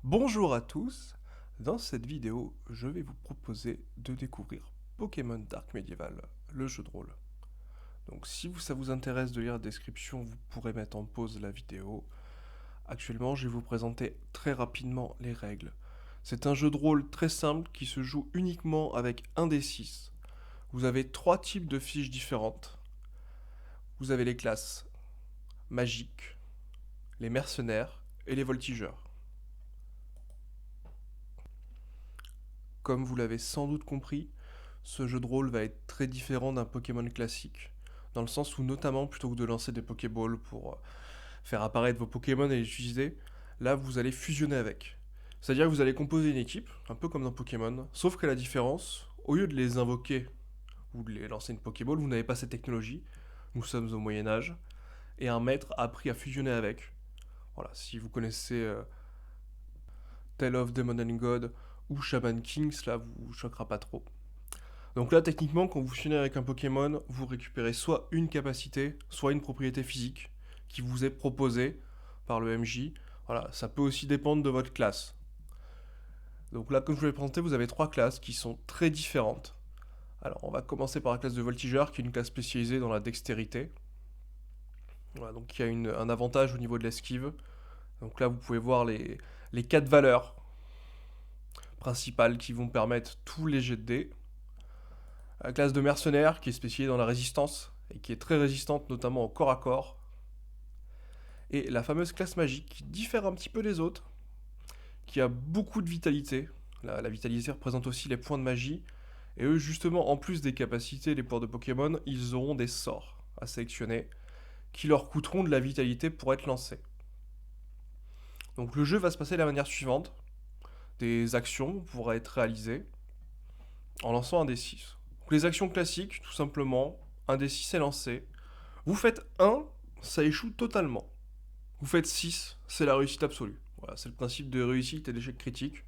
Bonjour à tous, dans cette vidéo, je vais vous proposer de découvrir Pokémon Dark Medieval, le jeu de rôle. Donc si ça vous intéresse de lire la description, vous pourrez mettre en pause la vidéo. Actuellement, je vais vous présenter très rapidement les règles. C'est un jeu de rôle très simple qui se joue uniquement avec un des 6. Vous avez 3 types de fiches différentes. Vous avez les classes magiques, les mercenaires et les voltigeurs. Comme vous l'avez sans doute compris, ce jeu de rôle va être très différent d'un Pokémon classique, dans le sens où notamment plutôt que de lancer des Pokéballs pour faire apparaître vos Pokémon et les utiliser, là vous allez fusionner avec. C'est-à-dire que vous allez composer une équipe, un peu comme dans Pokémon, sauf que la différence, au lieu de les invoquer ou de les lancer une Pokéball, vous n'avez pas cette technologie, nous sommes au Moyen-Âge, et un maître a appris à fusionner avec. Voilà, si vous connaissez Tale of Demon and God ou Shaman King, cela vous choquera pas trop. Donc là, techniquement, quand vous fusionnez avec un Pokémon, vous récupérez soit une capacité, soit une propriété physique qui vous est proposée par le MJ. Voilà, ça peut aussi dépendre de votre classe. Donc là, comme je vous l'ai présenté, vous avez 3 classes qui sont très différentes. Alors, on va commencer par la classe de Voltigeur, qui est une classe spécialisée dans la dextérité. Voilà, donc qui a un avantage au niveau de l'esquive. Donc là, vous pouvez voir les 4 valeurs principales qui vont permettre tous les jets de dés. La classe de mercenaire qui est spécialisée dans la résistance et qui est très résistante notamment au corps à corps. Et la fameuse classe magique qui diffère un petit peu des autres, qui a beaucoup de vitalité. La vitalité représente aussi les points de magie. Et eux justement, en plus des capacités et des pouvoirs de Pokémon, ils auront des sorts à sélectionner qui leur coûteront de la vitalité pour être lancés. Donc le jeu va se passer de la manière suivante. Des actions pourraient être réalisées en lançant un D6. Donc les actions classiques, tout simplement, un D6 est lancé. Vous faites 1, ça échoue totalement. Vous faites 6, c'est la réussite absolue. Voilà, c'est le principe de réussite et d'échec critique.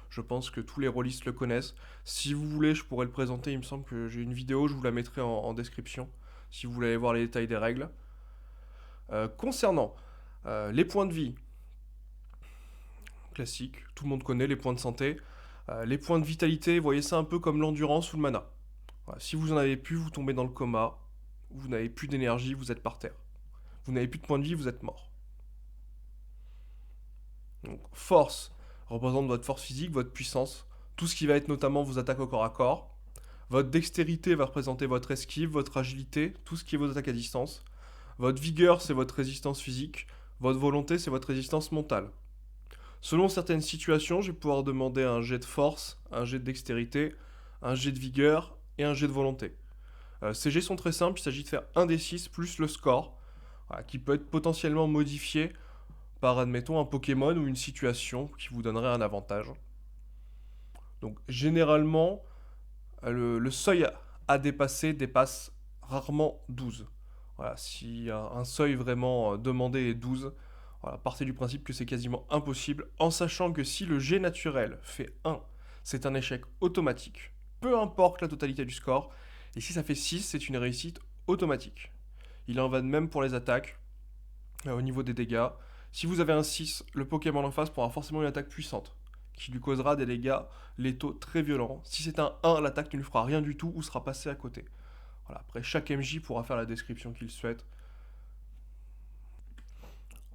Je pense que tous les rôlistes le connaissent. Si vous voulez, je pourrais le présenter. Il me semble que j'ai une vidéo, je vous la mettrai en description si vous voulez aller voir les détails des règles. Concernant les points de vie, classique, tout le monde connaît les points de santé. Les points de vitalité, voyez ça un peu comme l'endurance ou le mana. Voilà, si vous en avez plus, vous tombez dans le coma, vous n'avez plus d'énergie, vous êtes par terre. Vous n'avez plus de points de vie, vous êtes mort. Donc, force représente votre force physique, votre puissance, tout ce qui va être notamment vos attaques au corps à corps. Votre dextérité va représenter votre esquive, votre agilité, tout ce qui est vos attaques à distance. Votre vigueur, c'est votre résistance physique. Votre volonté, c'est votre résistance mentale. Selon certaines situations, je vais pouvoir demander un jet de force, un jet de dextérité, un jet de vigueur et un jet de volonté. Ces jets sont très simples, il s'agit de faire un des 6 plus le score, voilà, qui peut être potentiellement modifié par, admettons, un Pokémon ou une situation qui vous donnerait un avantage. Donc généralement, le seuil à dépasser dépasse rarement 12. Voilà, si un seuil vraiment demandé est 12, voilà, partez du principe que c'est quasiment impossible, en sachant que si le jet naturel fait 1, c'est un échec automatique, peu importe la totalité du score, et si ça fait 6, c'est une réussite automatique. Il en va de même pour les attaques, au niveau des dégâts. Si vous avez un 6, le Pokémon en face pourra forcément une attaque puissante, qui lui causera des dégâts létaux très violents. Si c'est un 1, l'attaque ne lui fera rien du tout ou sera passée à côté. Voilà, après, chaque MJ pourra faire la description qu'il souhaite.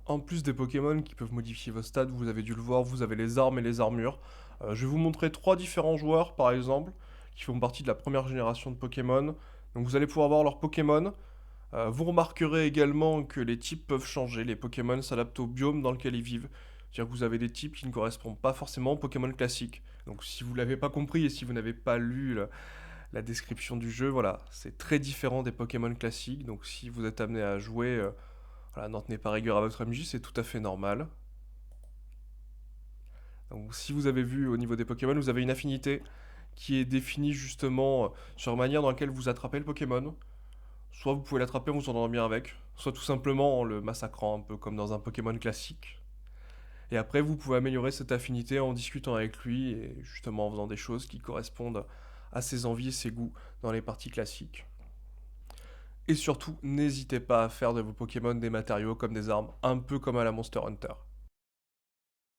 En plus des Pokémon qui peuvent modifier vos stats, vous avez dû le voir, vous avez les armes et les armures. Je vais vous montrer 3 différents joueurs, par exemple, qui font partie de la première génération de Pokémon. Donc vous allez pouvoir voir leurs Pokémon. Vous remarquerez également que les types peuvent changer. Les Pokémon s'adaptent au biome dans lequel ils vivent. C'est-à-dire que vous avez des types qui ne correspondent pas forcément aux Pokémon classiques. Donc si vous ne l'avez pas compris et si vous n'avez pas lu la description du jeu, voilà, c'est très différent des Pokémon classiques. Donc si vous êtes amené à jouer, voilà, n'en tenez pas rigueur à votre MJ, c'est tout à fait normal. Donc si vous avez vu au niveau des Pokémon, vous avez une affinité qui est définie justement sur la manière dans laquelle vous attrapez le Pokémon. Soit vous pouvez l'attraper en vous entendant bien avec, soit tout simplement en le massacrant un peu comme dans un Pokémon classique. Et après, vous pouvez améliorer cette affinité en discutant avec lui et justement en faisant des choses qui correspondent à ses envies et ses goûts dans les parties classiques. Et surtout, n'hésitez pas à faire de vos Pokémon des matériaux comme des armes, un peu comme à la Monster Hunter.